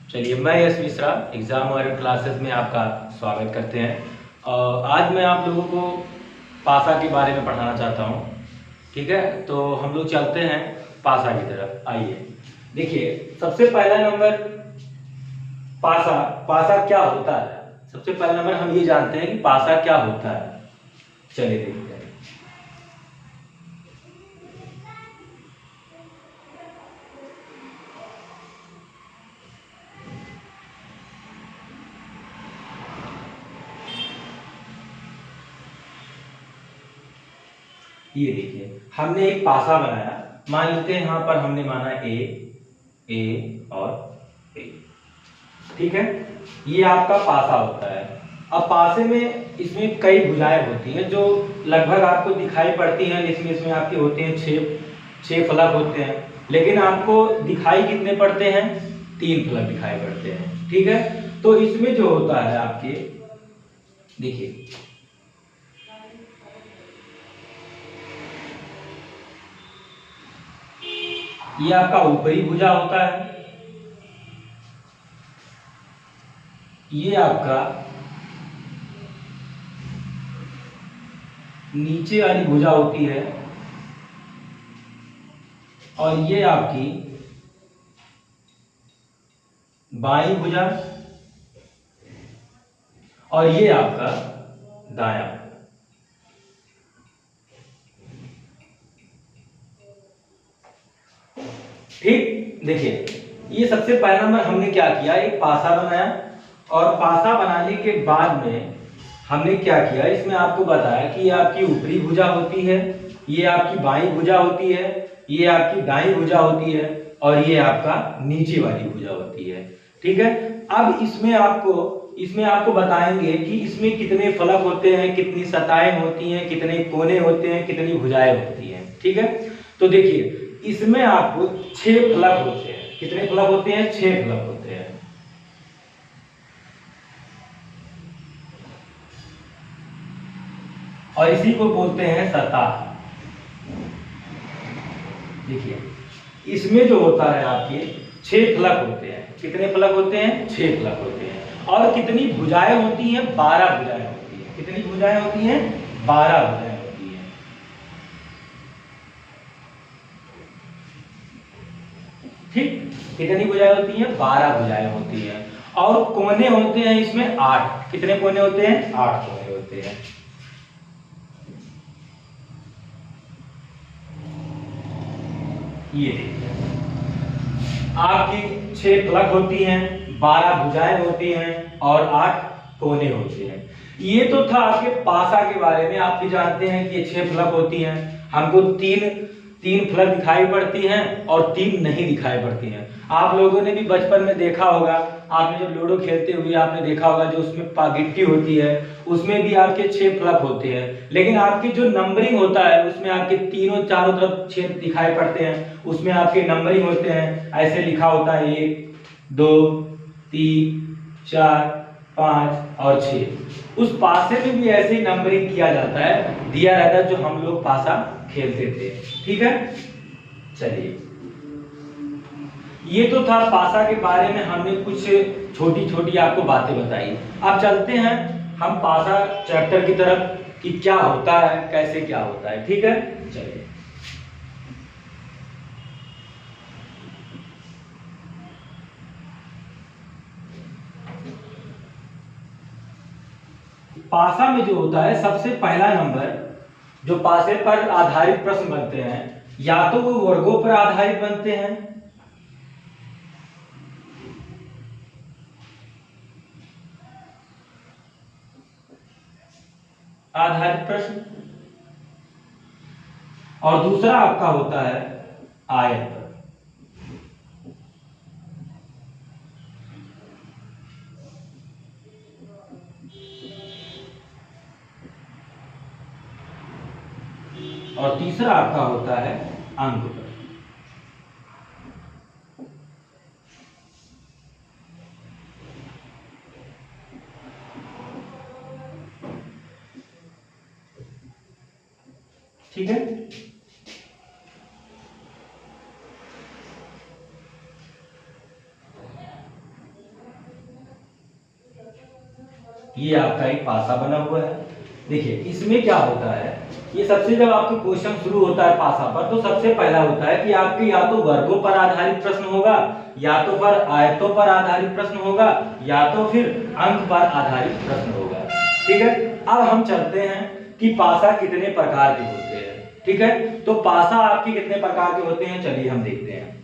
चलिए, मैं यश मिश्रा एग्ज़ाम और क्लासेस में आपका स्वागत करते हैं। आज मैं आप लोगों को पासा के बारे में पढ़ाना चाहता हूँ। ठीक है, तो हम लोग चलते हैं पासा की तरफ। आइए, देखिए, सबसे पहला नंबर पासा। पासा क्या होता है? सबसे पहला नंबर हम ये जानते हैं कि पासा क्या होता है। चलिए देखते हैं। ये देखिए, हमने एक पासा बनाया। मान लेते हैं यहाँ पर हमने माना ए और ए। ठीक है, ये आपका पासा होता है। अब पासे में इसमें कई भुजाएं होती हैं जो लगभग आपको दिखाई पड़ती हैं। इसमें आपके होते हैं छह फलक होते हैं, लेकिन आपको दिखाई कितने पड़ते हैं? 3 फलक दिखाई पड़ते हैं। ठीक है, तो इसमें जो होता है आपके, देखिए, ये आपका ऊपरी भुजा होता है, ये आपका नीचे वाली भुजा होती है, और ये आपकी बाईं भुजा, और ये आपका दायां। ठीक, देखिए, ये सबसे पहला नंबर हमने क्या किया, एक पासा बनाया। और पासा बनाने के बाद में हमने क्या किया, इसमें आपको बताया कि ये आपकी ऊपरी भुजा होती है, ये आपकी बाईं भुजा होती है, ये आपकी दाईं भुजा होती है, और ये आपका नीचे वाली भुजा होती है। ठीक है, अब इसमें आपको बताएंगे कि इसमें कितने फलक होते हैं, कितनी सतहें होती हैं, कितने कोने होते हैं, कितनी भुजाएं होती हैं। ठीक है, तो देखिए, इसमें आपको 6 फलक होते हैं। कितने फलक होते हैं? 6 फलक होते हैं। और इसी को बोलते हैं सतह। देखिए, इसमें जो होता है आपके 6 फलक होते हैं। कितने फलक होते हैं? 6 फलक होते हैं। और कितनी भुजाएं होती हैं? 12 भुजाएं होती हैं। कितनी भुजाएं होती हैं? 12 भुजाएं होती हैं। ठीक, कितनी भुजाएं होती हैं? 12 भुजाएं होती हैं। और कोने होते हैं इसमें 8। कितने कोने होते हैं? 8 कोने होते हैं। ये देखिए, आपकी 6 फलक होती हैं, 12 भुजाएं होती हैं, और 8 कोने होते हैं। ये तो था आपके पासा के बारे में। आप भी जानते हैं कि ये 6 फलक होती हैं। हमको तीन तीन फलक दिखाई पड़ती हैं और 3 नहीं दिखाई पड़ती हैं। आप लोगों ने भी बचपन में देखा होगा, आपने जब लूडो खेलते हुए आपने देखा होगा, जो उसमें गिट्टी होती है उसमें भी आपके 6 फलक होते हैं। लेकिन आपकी जो नंबरिंग होता है उसमें आपके तीनों चारों तरफ 6 दिखाई पड़ते हैं। उसमें आपके नंबरिंग होते हैं, ऐसे लिखा होता है 1 2 3 4 5 और 6। उस पासे में भी ऐसे ही नंबरिंग किया जाता है, दिया रहता है, जो हम लोग पासा खेलते थे। ठीक है, चलिए, ये तो था पासा के बारे में। हमने कुछ छोटी छोटी आपको बातें बताई। अब चलते हैं हम पासा चैप्टर की तरफ कि क्या होता है, कैसे क्या होता है। ठीक है, चलिए। पासा में जो होता है, सबसे पहला नंबर, जो पासे पर आधारित प्रश्न बनते हैं, या तो वो वर्गों पर आधारित बनते हैं, आधारित प्रश्न, और दूसरा आपका होता है आयत पर। और तीसरा आपका होता है अंक पर। ठीक है, ये आपका एक पासा बना हुआ है। देखिए इसमें क्या होता है, ये सबसे जब आपके क्वेश्चन शुरू होता है पासा पर, तो सबसे पहला होता है कि आपके या तो वर्गों पर आधारित प्रश्न होगा, या तो फिर आयतों पर आधारित प्रश्न होगा, या तो फिर अंक पर आधारित प्रश्न होगा। ठीक है, अब हम चलते हैं कि पासा कितने प्रकार के होते हैं। ठीक है, तो पासा आपके कितने प्रकार के होते हैं, चलिए हम देखते हैं।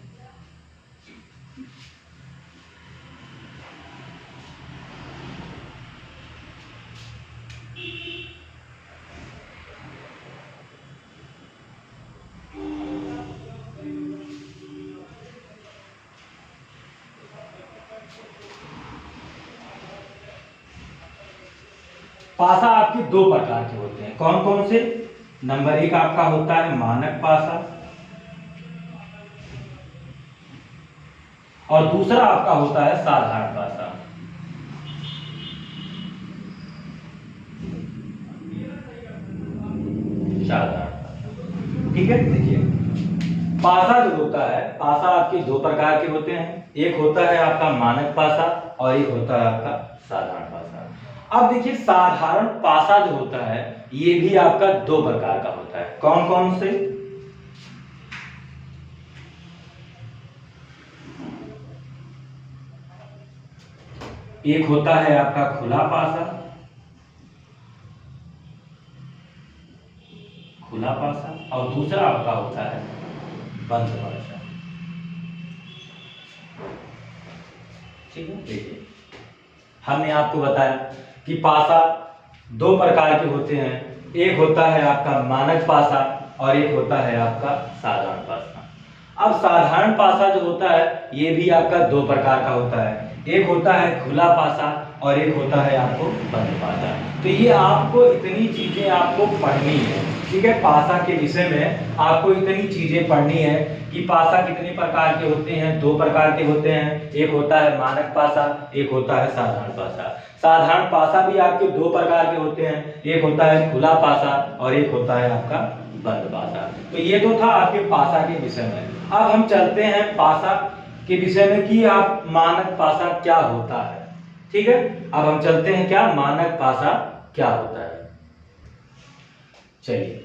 पासा आपके दो प्रकार के होते हैं, कौन कौन से। नंबर एक आपका होता है मानक पासा, और दूसरा आपका होता है साधारण पासा। ठीक है, देखिए पासा जो होता है, पासा आपके दो प्रकार के होते हैं, एक होता है आपका मानक पासा और एक होता है आपका साधारण पासा। अब देखिए साधारण पासा जो होता है ये भी आपका दो प्रकार का होता है, कौन कौन से। एक होता है आपका खुला पासा, खुला पासा, और दूसरा आपका होता है बंद पासा। ठीक है, देखिए हमने आपको बताया कि पासा दो प्रकार के होते हैं, एक होता है आपका मानक पासा और एक होता है आपका साधारण पासा। अब साधारण पासा जो होता है ये भी आपका दो प्रकार का होता है, एक होता है खुला पासा और एक होता है आपको बंद पासा। तो ये आपको इतनी चीजें आपको पढ़नी है। ठीक है, पासा के विषय में आपको इतनी चीजें पढ़नी है कि पासा कितने प्रकार के होते हैं, दो प्रकार के होते हैं, एक होता है मानक पासा, एक होता है साधारण पासा। साधारण पासा भी आपके दो प्रकार के होते हैं, एक होता है खुला पासा और एक होता है आपका बंद पासा। तो ये तो था आपके पासा के विषय में। अब हम चलते हैं पासा के विषय में कि आप मानक पासा क्या होता है। ठीक है, अब हम चलते हैं क्या मानक पासा क्या होता है। चलिए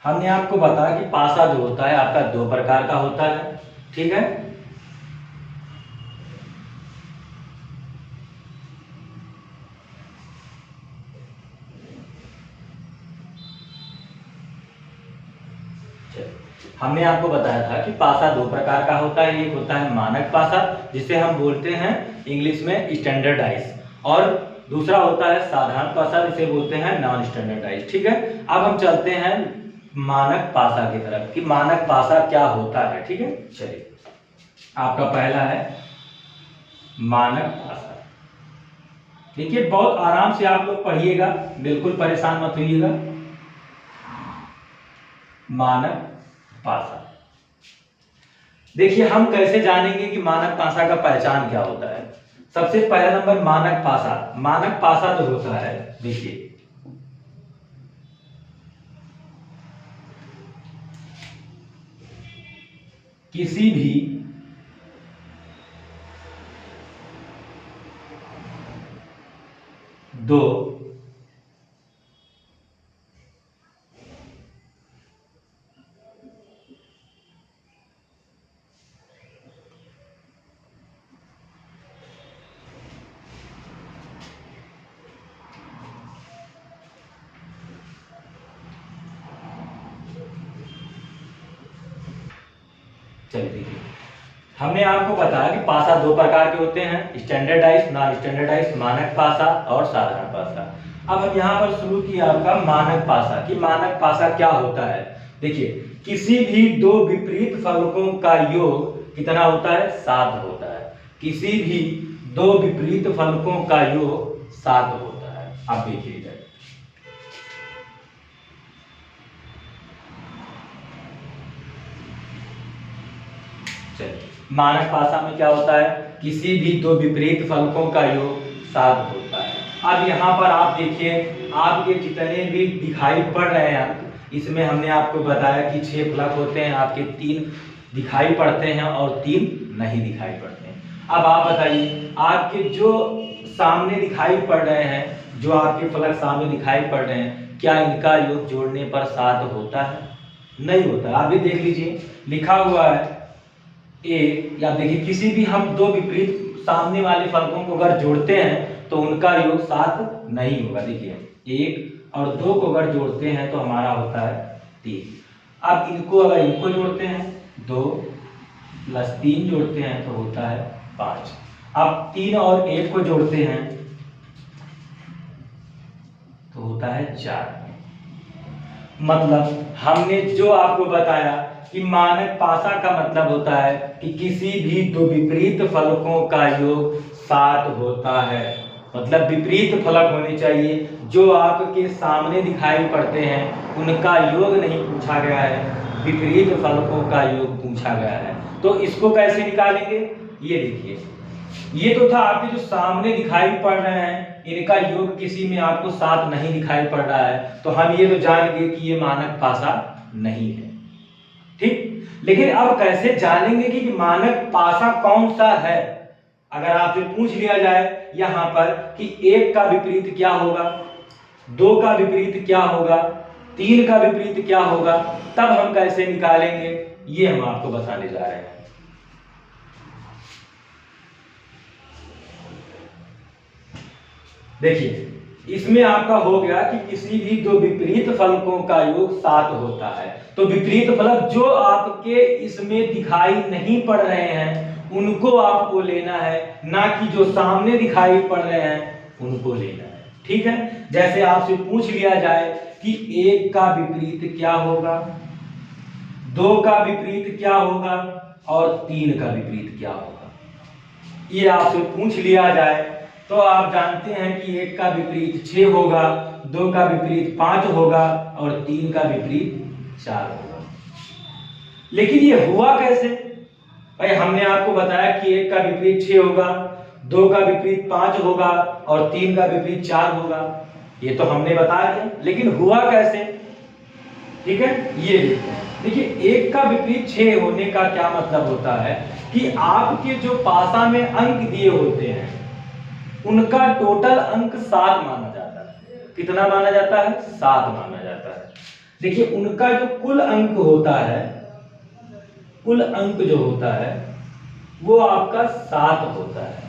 हमने आपको बताया कि पासा जो होता है आपका दो प्रकार का होता है। ठीक है, हमने आपको बताया था कि पासा दो प्रकार का होता है, एक होता है मानक पासा जिसे हम बोलते हैं इंग्लिश में स्टैंडर्डाइज, और दूसरा होता है साधारण पासा जिसे बोलते हैं नॉन स्टैंडर्डाइज। ठीक है, अब हम चलते हैं मानक पासा की तरफ कि मानक पासा क्या होता है। ठीक है, चलिए आपका पहला है मानक पासा। देखिए बहुत आराम से आप लोग पढ़िएगा, बिल्कुल परेशान मत होइएगा। मानक पासा, देखिए हम कैसे जानेंगे कि मानक पासा का पहचान क्या होता है। सबसे पहला नंबर मानक पासा। मानक पासा जो होता है, देखिए किसी भी दो चलिए देखिए हमने आपको बताया कि पासा दो प्रकार के होते हैं, स्टैंडर्डाइज, नॉन स्टैंडर्डाइज, मानक पासा और साधारण पासा। अब हम यहाँ पर शुरू किया आपका मानक पासा कि मानक पासा क्या होता है। देखिए किसी भी दो विपरीत फलकों का योग कितना होता है, 7 होता है। किसी भी दो विपरीत फलकों का योग 7 होता है। आप देखिए इधर मानक पासा में क्या होता है, किसी भी दो विपरीत फलकों का योग 7 होता है। अब यहाँ पर आप देखिए आपके जितने भी दिखाई पड़ रहे हैं अंक, इसमें हमने आपको बताया कि 6 फलक होते हैं, आपके 3 दिखाई पड़ते हैं और 3 नहीं दिखाई पड़ते हैं। अब आप बताइए आपके जो सामने दिखाई पड़ रहे हैं, जो आपके फलक सामने दिखाई पड़ रहे हैं, क्या इनका योग जोड़ने पर 7 होता है? नहीं होता। आप भी देख लीजिए, लिखा हुआ है एक, या देखिए किसी भी हम दो विपरीत सामने वाले फलकों को अगर जोड़ते हैं तो उनका योग 7 नहीं होगा। देखिए 1 और 2 को अगर जोड़ते हैं तो हमारा होता है 3। अब इनको अगर इनको जोड़ते हैं 2 + 3 जोड़ते हैं तो होता है 5। अब 3 और 1 को जोड़ते हैं तो होता है 4। मतलब हमने जो आपको बताया कि मानक पासा का मतलब होता है कि किसी भी दो विपरीत फलकों का योग 7 होता है। मतलब विपरीत फलक होने चाहिए, जो आपके सामने दिखाई पड़ते हैं उनका योग नहीं पूछा गया है, विपरीत फलकों का योग पूछा गया है। तो इसको कैसे निकालेंगे? ये देखिए, ये तो था आपके जो सामने दिखाई पड़ रहे हैं, इनका योग किसी में आपको 7 नहीं दिखाई पड़ रहा है, तो हम ये तो जान गए कि ये मानक पासा नहीं है। ठीक, लेकिन अब कैसे जानेंगे कि मानक पासा कौन सा है? अगर आपसे पूछ लिया जाए यहां पर कि 1 का विपरीत क्या होगा, 2 का विपरीत क्या होगा, 3 का विपरीत क्या होगा, तब हम कैसे निकालेंगे, ये हम आपको बताने जा रहे हैं। देखिए, इसमें आपका हो गया कि किसी भी दो विपरीत फलकों का योग 7 होता है। तो विपरीत फलक जो आपके इसमें दिखाई नहीं पड़ रहे हैं उनको आपको लेना है, ना कि जो सामने दिखाई पड़ रहे हैं उनको लेना है। ठीक है, जैसे आपसे पूछ लिया जाए कि 1 का विपरीत क्या होगा, 2 का विपरीत क्या होगा और 3 का विपरीत क्या होगा, ये आपसे पूछ लिया जाए तो आप जानते हैं कि 1 का विपरीत 6 होगा, 2 का विपरीत 5 होगा और 3 का विपरीत 4 होगा। लेकिन ये हुआ कैसे? भाई हमने आपको बताया कि 1 का विपरीत 6 होगा, 2 का विपरीत 5 होगा और 3 का विपरीत 4 होगा, ये तो हमने बता दिया, लेकिन हुआ कैसे? ठीक है, ये देखिए 1 का विपरीत 6 होने का क्या मतलब होता है कि आपके जो पासा में अंक दिए होते हैं उनका टोटल अंक 7 माना जाता है। कितना माना जाता है? 7 माना जाता है। देखिए उनका जो कुल अंक होता है, कुल अंक जो होता है वो आपका 7 होता है।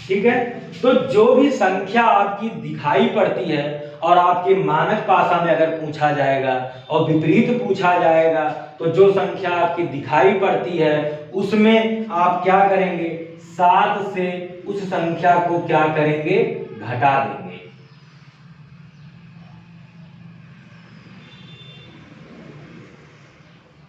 ठीक है, तो जो भी संख्या आपकी दिखाई पड़ती है और आपके मानक पासा में अगर पूछा जाएगा और विपरीत पूछा जाएगा तो जो संख्या आपकी दिखाई पड़ती है उसमें आप क्या करेंगे, 7 से उस संख्या को क्या करेंगे, घटा देंगे।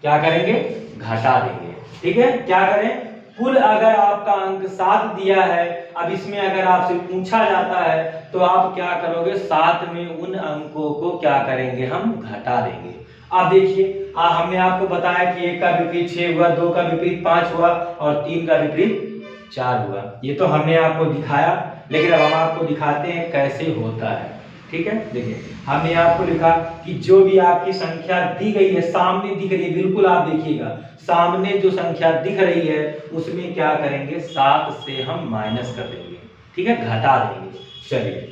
क्या करेंगे, घटा देंगे। ठीक है, क्या करें, कुल अगर आपका अंक 7 दिया है, अब इसमें अगर आपसे पूछा जाता है तो आप क्या करोगे, 7 में उन अंकों को क्या करेंगे, हम घटा देंगे। अब देखिए हमने आपको बताया कि 1 का विपरीत 6 हुआ, 2 का विपरीत 5 हुआ और 3 का विपरीत 4 हुआ। ये तो हमने आपको दिखाया, लेकिन अब हम आपको दिखाते हैं कैसे होता है। ठीक है, देखिए हमने आपको लिखा कि जो भी आपकी संख्या दी गई है, सामने दिख रही है, बिल्कुल आप देखिएगा सामने जो संख्या दिख रही है उसमें क्या करेंगे, 7 से हम माइनस कर देंगे। ठीक है, घटा देंगे। चलिए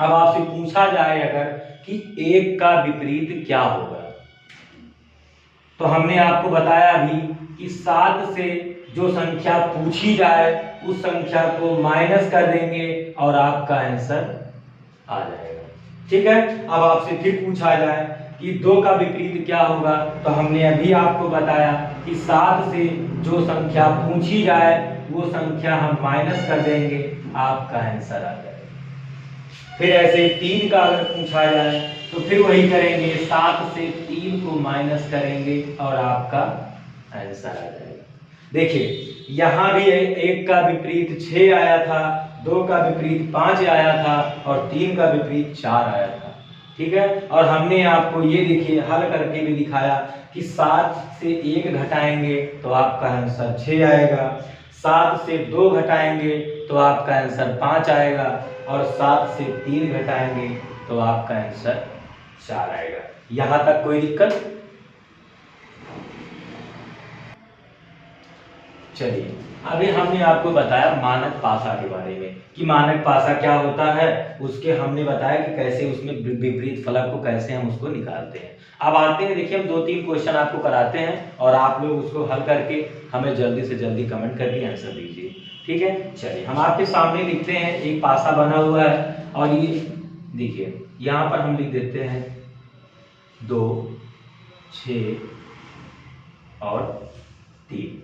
अब आपसे पूछा जाए अगर कि 1 का विपरीत क्या होगा, तो हमने आपको बताया अभी कि 7 से जो संख्या पूछी जाए उस संख्या को माइनस कर देंगे और आपका आंसर आ जाएगा। ठीक है, अब आपसे फिर पूछा जाए कि 2 का विपरीत क्या होगा, तो हमने अभी आपको बताया कि 7 से जो संख्या पूछी जाए वो संख्या हम माइनस कर देंगे, आपका आंसर आ जाएगा। फिर ऐसे 3 का अगर पूछा जाए तो फिर वही करेंगे, 7 से 3 को माइनस करेंगे और आपका आंसर आ जाएगा। देखिए यहाँ भी 1 का विपरीत 6 आया था, 2 का विपरीत 5 आया था और 3 का विपरीत 4 आया था। ठीक है, और हमने आपको ये देखिए हल करके भी दिखाया कि 7 से 1 घटाएंगे तो आपका आंसर 6 आएगा, 7 से 2 घटाएंगे तो आपका आंसर 5 आएगा और 7 से 3 घटाएंगे तो आपका आंसर 4 आएगा। यहां तक कोई दिक्कत? चलिए अभी हमने आपको बताया मानक पासा के बारे में कि मानक पासा क्या होता है, उसके हमने बताया कि कैसे उसमें विपरीत फलक को कैसे हम उसको निकालते हैं। अब आते हैं, देखिए हम 2-3 क्वेश्चन आपको कराते हैं और आप लोग उसको हल करके हमें जल्दी से जल्दी कमेंट करके आंसर दीजिए, ठीक है। चलिए हम आपके सामने लिखते हैं, एक पासा बना हुआ है और ये देखिए यहाँ पर हम लिख देते हैं 2, 6 और 3,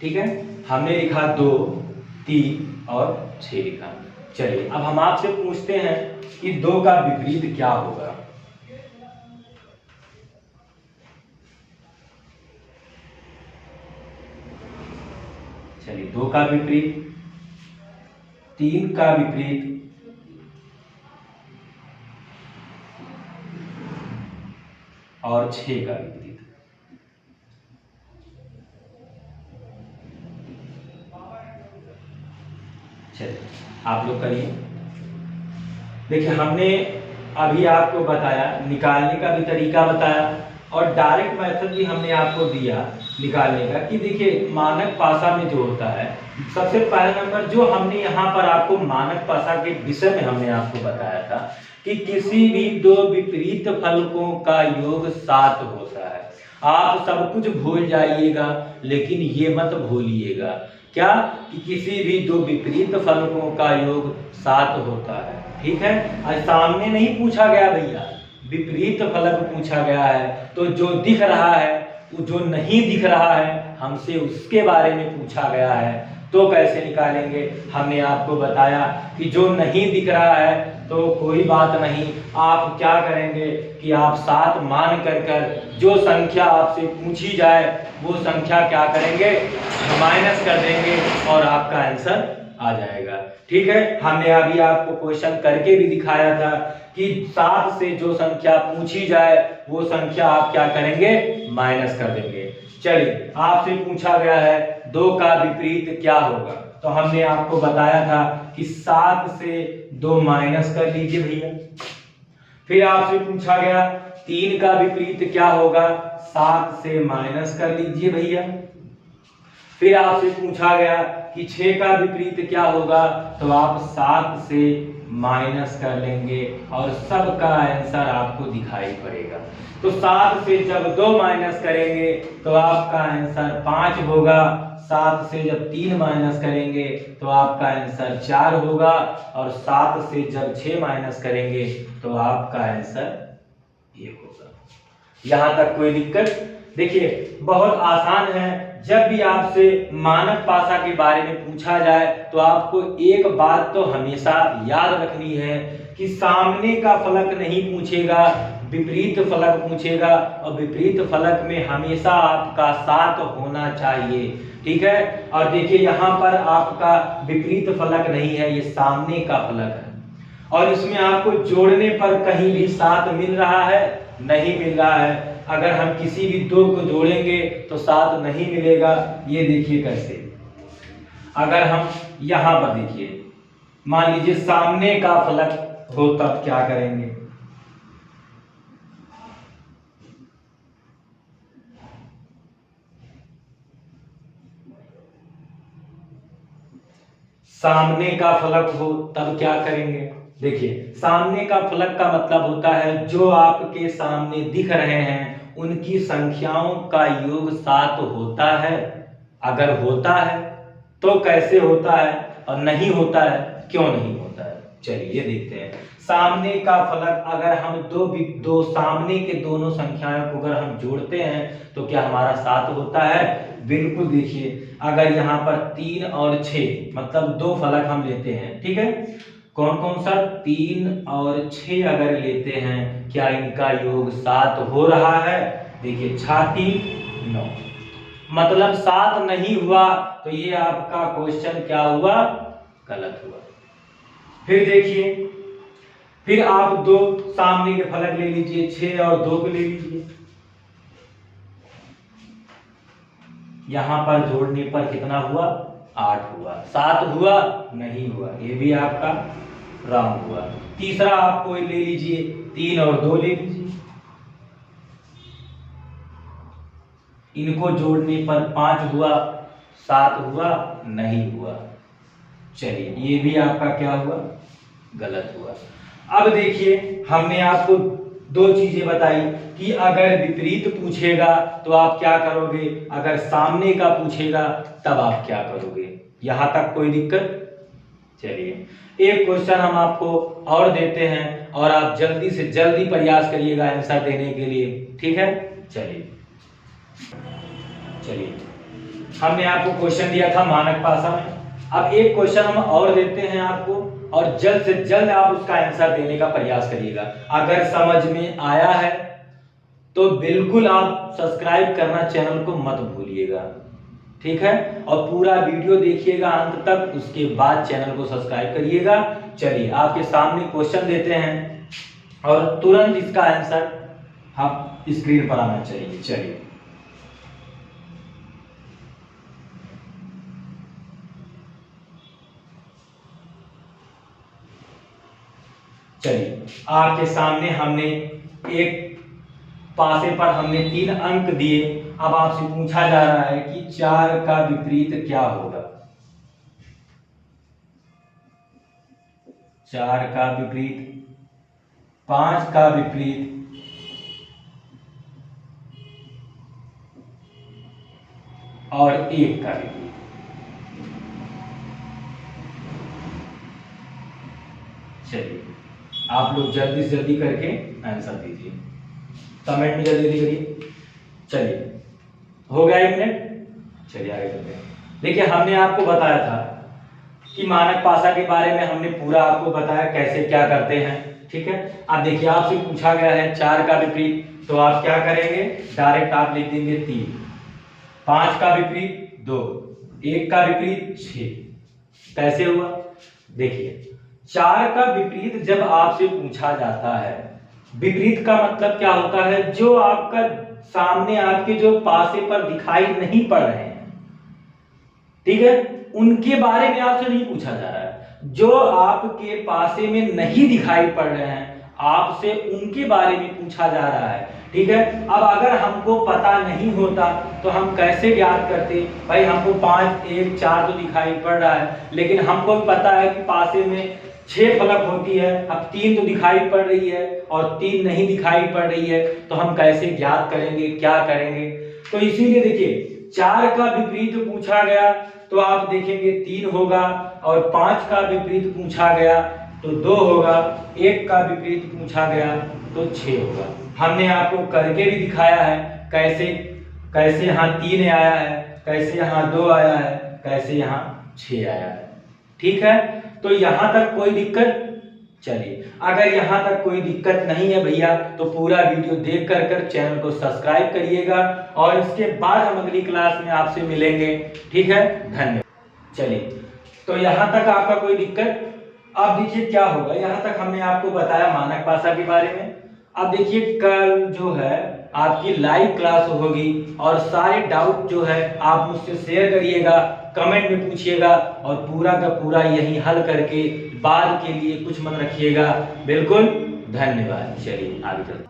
ठीक है। हमने लिखा 2, 3 और 6 लिखा। चलिए अब हम आपसे पूछते हैं कि 2 का विपरीत क्या होगा। चलिए 2 का विपरीत, 3 का विपरीत और 6 का विपरीत। चलिए आप लोग करिए। देखिए हमने अभी आपको बताया, निकालने का भी तरीका बताया और डायरेक्ट मेथड भी हमने आपको दिया निकालने का कि देखिए मानक पासा में जो होता है, सबसे पहला नंबर जो हमने यहाँ पर आपको मानक पासा के विषय में हमने आपको बताया था कि किसी भी 2 विपरीत फलकों का योग 7 होता है। आप सब कुछ भूल जाइएगा लेकिन ये मत भूलिएगा क्या, कि किसी भी 2 विपरीत फलकों का योग 7 होता है, ठीक है। आज सामने नहीं पूछा गया भैया, विपरीत फलक पूछा गया है, तो जो दिख रहा है, जो नहीं दिख रहा है हमसे उसके बारे में पूछा गया है, तो कैसे निकालेंगे। हमने आपको बताया कि जो नहीं दिख रहा है तो कोई बात नहीं, आप क्या करेंगे कि आप 7 मान कर जो संख्या आपसे पूछी जाए वो संख्या क्या करेंगे, माइनस कर देंगे और आपका आंसर आ जाएगा, ठीक है। हमने अभी आपको क्वेश्चन करके भी दिखाया था कि 7 से जो संख्या पूछी जाए वो संख्या आप क्या करेंगे, माइनस कर देंगे। चलिए आपसे पूछा गया है 2 का विपरीत क्या होगा, तो हमने आपको बताया था कि 7 से 2 माइनस कर लीजिए भैया। फिर आपसे पूछा गया 3 का विपरीत क्या होगा, 7 से माइनस कर लीजिए भैया। फिर आपसे पूछा गया कि 6 का विपरीत क्या होगा, तो आप 7 से माइनस कर लेंगे और सबका आंसर आपको दिखाई पड़ेगा। तो 7 से जब 2 माइनस करेंगे तो आपका आंसर 5 होगा, 7 से जब 3 माइनस करेंगे तो आपका आंसर 4 होगा और 7 से जब 6 माइनस करेंगे तो आपका आंसर ये होगा। यहां तक कोई दिक्कत? देखिए बहुत आसान है। जब भी आपसे मानक पासा के बारे में पूछा जाए तो आपको एक बात तो हमेशा याद रखनी है कि सामने का फलक नहीं पूछेगा, विपरीत फलक पूछेगा और विपरीत फलक में हमेशा आपका 7 होना चाहिए, ठीक है। और देखिए यहाँ पर आपका विपरीत फलक नहीं है, ये सामने का फलक है और इसमें आपको जोड़ने पर कहीं भी 7 मिल रहा है, नहीं मिल रहा है। अगर हम किसी भी 2 को जोड़ेंगे तो 7 नहीं मिलेगा। ये देखिए कैसे, अगर हम यहां पर देखिए, मान लीजिए सामने का फलक हो तब क्या करेंगे, सामने का फलक हो तब क्या करेंगे। देखिए सामने का फलक का मतलब होता है जो आपके सामने दिख रहे हैं उनकी संख्याओं का योग 7 होता है। अगर होता है तो कैसे होता है और नहीं होता है क्यों नहीं होता है, चलिए देखते हैं। सामने का फलक अगर हम दो सामने के दोनों संख्याओं को अगर हम जोड़ते हैं तो क्या हमारा 7 होता है, बिल्कुल। देखिए अगर यहाँ पर 3 और 6 मतलब 2 फलक हम लेते हैं, ठीक है, कौन कौन सा, 3 और 6 अगर लेते हैं, क्या इनका योग 7 हो रहा है। देखिए 6 9 मतलब 7 नहीं हुआ, तो ये आपका क्वेश्चन क्या हुआ, गलत हुआ। फिर देखिए, फिर आप 2 सामने के फलक ले लीजिए, 6 और 2 को ले लीजिए, यहां पर जोड़ने पर कितना हुआ, 8 हुआ। 7 हुआ, नहीं हुआ, ये भी आपका रॉन्ग हुआ। तीसरा आपको ले लीजिए, 3 और 2 ले लीजिए, इनको जोड़ने पर 5 हुआ, 7 हुआ नहीं हुआ। चलिए ये भी आपका क्या हुआ, गलत हुआ। अब देखिए हमने आपको दो चीजें बताई कि अगर विपरीत पूछेगा तो आप क्या करोगे, अगर सामने का पूछेगा तब आप क्या करोगे। यहां तक कोई दिक्कत। चलिए एक क्वेश्चन हम आपको और देते हैं और आप जल्दी से जल्दी प्रयास करिएगा आंसर देने के लिए, ठीक है। चलिए हमने आपको क्वेश्चन दिया था मानक पासा में, अब एक क्वेश्चन हम और देते हैं आपको और जल्द से जल्द आप उसका आंसर देने का प्रयास करिएगा। अगर समझ में आया है तो बिल्कुल आप सब्सक्राइब करना चैनल को मत भूलिएगा, ठीक है, और पूरा वीडियो देखिएगा अंत तक, उसके बाद चैनल को सब्सक्राइब करिएगा। चलिए आपके सामने क्वेश्चन देते हैं और तुरंत इसका आंसर हम स्क्रीन पर आना चाहिए। चलिए आपके सामने हमने एक पासे पर हमने 3 अंक दिए। अब आपसे पूछा जा रहा है कि 4 का विपरीत क्या होगा। 4 का विपरीत, 5 का विपरीत और 1 का विपरीत। चलिए आप लोग जल्दी से जल्दी करके आंसर दीजिए, कमेंट में जल्दी जल्दी करिए। चलिए हो गया 1 मिनट। चलिए आगे चलते हैं। देखिए हमने आपको बताया था कि मानक पासा के बारे में हमने पूरा आपको बताया कैसे क्या करते हैं, ठीक है। अब देखिए आपसे पूछा गया है 4 का विपरीत, तो आप क्या करेंगे, डायरेक्ट आप लिख देंगे 3, 5 का विपरीत 2, 1 का विपरीत 6। कैसे हुआ, देखिए 4 का विपरीत जब आपसे पूछा जाता है, विपरीत का मतलब क्या होता है, जो आपका सामने आपके जो पासे पर दिखाई नहीं पड़ रहे हैं, ठीक है, उनके बारे में आपसे नहीं पूछा जा रहा है। जो आपके पासे में नहीं दिखाई पड़ रहे हैं आपसे उनके बारे में पूछा जा रहा है, ठीक है। अब अगर हमको पता नहीं होता तो हम कैसे ज्ञात करते, भाई हमको 5 1 4 तो दिखाई पड़ रहा है, लेकिन हमको पता है कि पासे में 6 फलक होती है, अब 3 तो दिखाई पड़ रही है और 3 नहीं दिखाई पड़ रही है, तो हम कैसे ज्ञात करेंगे, क्या करेंगे। तो इसीलिए देखिए 4 का विपरीत पूछा गया तो आप देखेंगे 3 होगा, और 5 का विपरीत पूछा गया तो 2 होगा, 1 का विपरीत पूछा गया तो 6 होगा। हमने आपको करके भी दिखाया है कैसे कैसे यहाँ 3 आया है, कैसे यहाँ 2 आया है, कैसे यहाँ 6 आया है, ठीक है। तो यहाँ तक कोई दिक्कत। चलिए अगर यहाँ तक कोई दिक्कत नहीं है भैया तो पूरा वीडियो देख कर चैनल को सब्सक्राइब करिएगा और इसके बाद हम अगली क्लास में आपसे मिलेंगे, ठीक है, धन्यवाद। चलिए तो यहाँ तक आपका कोई दिक्कत। अब देखिए क्या होगा, यहाँ तक हमने आपको बताया मानक पासा के बारे में। अब देखिए कल जो है आपकी लाइव क्लास होगी और सारे डाउट जो है आप मुझसे शेयर करिएगा, कमेंट में पूछिएगा और पूरा का पूरा यही हल करके बाद के लिए कुछ मत रखिएगा। बिल्कुल धन्यवाद। चलिए आगे चलते।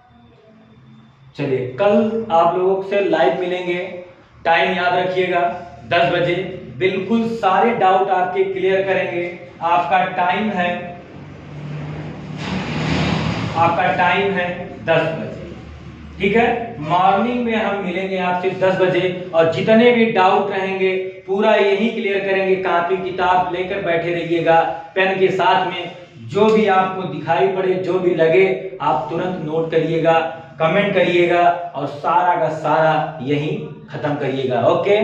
चलिए कल आप लोगों से लाइव मिलेंगे, टाइम याद रखिएगा 10 बजे, बिल्कुल सारे डाउट आपके क्लियर करेंगे। आपका टाइम है 10 बजे, ठीक है। मॉर्निंग में हम मिलेंगे आपसे 10 बजे और जितने भी डाउट रहेंगे पूरा यही क्लियर करेंगे। कॉपी किताब लेकर बैठे रहिएगा पेन के साथ में, जो भी आपको दिखाई पड़े, जो भी लगे आप तुरंत नोट करिएगा, कमेंट करिएगा और सारा का सारा यही खत्म करिएगा। ओके।